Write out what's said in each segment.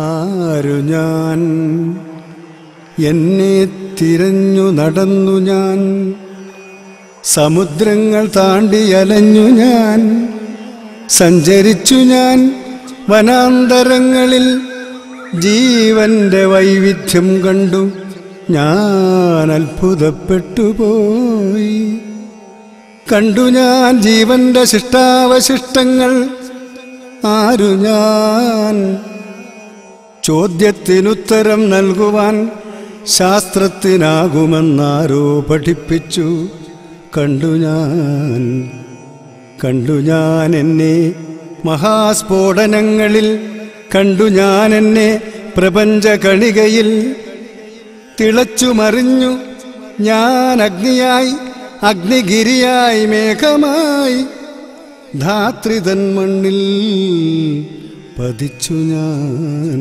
ആരു ഞാൻ എന്നെ തിരഞ്ഞു നടന്നു ഞാൻ, സമുദ്രങ്ങൾ താണ്ടി അലഞ്ഞു ഞാൻ, സഞ്ചരിച്ചു ഞാൻ വനാന്തരങ്ങളിൽ, ജീവന്റെ വൈവിധ്യം കണ്ടു ഞാൻ അത്ഭുതപ്പെട്ടുപോയി. കണ്ടു ഞാൻ ജീവന്റെ ശിഷ്ടാവശിഷ്ടങ്ങൾ. ആരു ഞാൻ? ചോദ്യത്തിനുത്തരം നൽകുവാൻ ശാസ്ത്രത്തിനാകുമെന്നാരോ പഠിപ്പിച്ചു. കണ്ടു ഞാൻ എന്നെ മഹാസ്ഫോടനങ്ങളിൽ, കണ്ടു ഞാൻ എന്നെ പ്രപഞ്ച കണികയിൽ. തിളച്ചു മറിഞ്ഞു ഞാൻ അഗ്നിയായി, അഗ്നിഗിരിയായി, മേഘമായി, ധാത്രിതൻ മണ്ണിൽ പതിച്ചു ഞാൻ.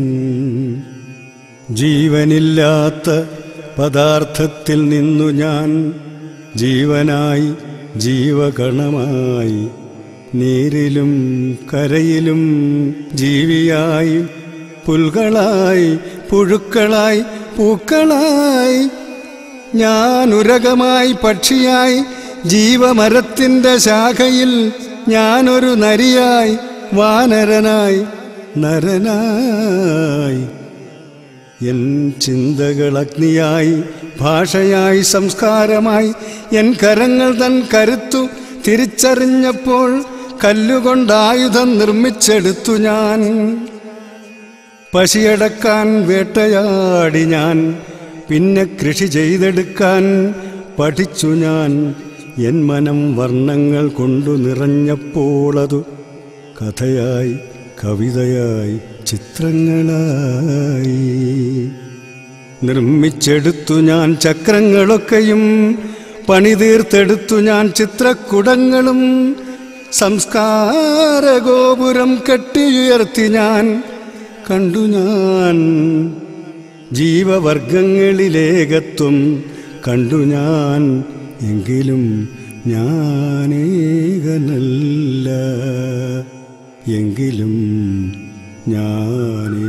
ജീവനില്ലാത്ത പദാർത്ഥത്തിൽ നിന്നു ഞാൻ ജീവനായി, ജീവകണമായി, നീരിലും കരയിലും ജീവിയായി, പുൽകളായി, പുഴുക്കളായി, പൂക്കളായി, ഞാൻ ഉരകമായി, പക്ഷിയായി, ജീവമരത്തിൻ്റെ ശാഖയിൽ, ഞാനൊരു നരിയായി, വാനരനായി, നരനായി. എൻ ചിന്തകൾ അഗ്നിയായി, ഭാഷയായി, സംസ്കാരമായി, എൻ കരങ്ങൾ തൻ കരുത്തു തിരിച്ചറിഞ്ഞപ്പോൾ കല്ലുകൊണ്ടായുധം നിർമ്മിച്ചെടുത്തു ഞാൻ. പശിയടക്കാൻ വേട്ടയാടി ഞാൻ, പിന്നെ കൃഷി ചെയ്തെടുക്കാൻ പഠിച്ചു ഞാൻ. എൻ മനം വർണ്ണങ്ങൾ കൊണ്ടു നിറഞ്ഞപ്പോളതു കഥയായി, കവിതയായി, ചിത്രങ്ങളായി. നിർമ്മിച്ചെടുത്തു ഞാൻ ചക്രങ്ങളൊക്കെയും, പണിതീർത്തെടുത്തു ഞാൻ ചിത്രക്കുടങ്ങളും. സംസ്കാരഗോപുരം കെട്ടിയുയർത്തി ഞാൻ. കണ്ടു ഞാൻ ജീവവർഗങ്ങളിലേകത്വം. കണ്ടു ഞാൻ, എങ്കിലും ഞാനേകനല്ല, എങ്കിലും ഞാനേ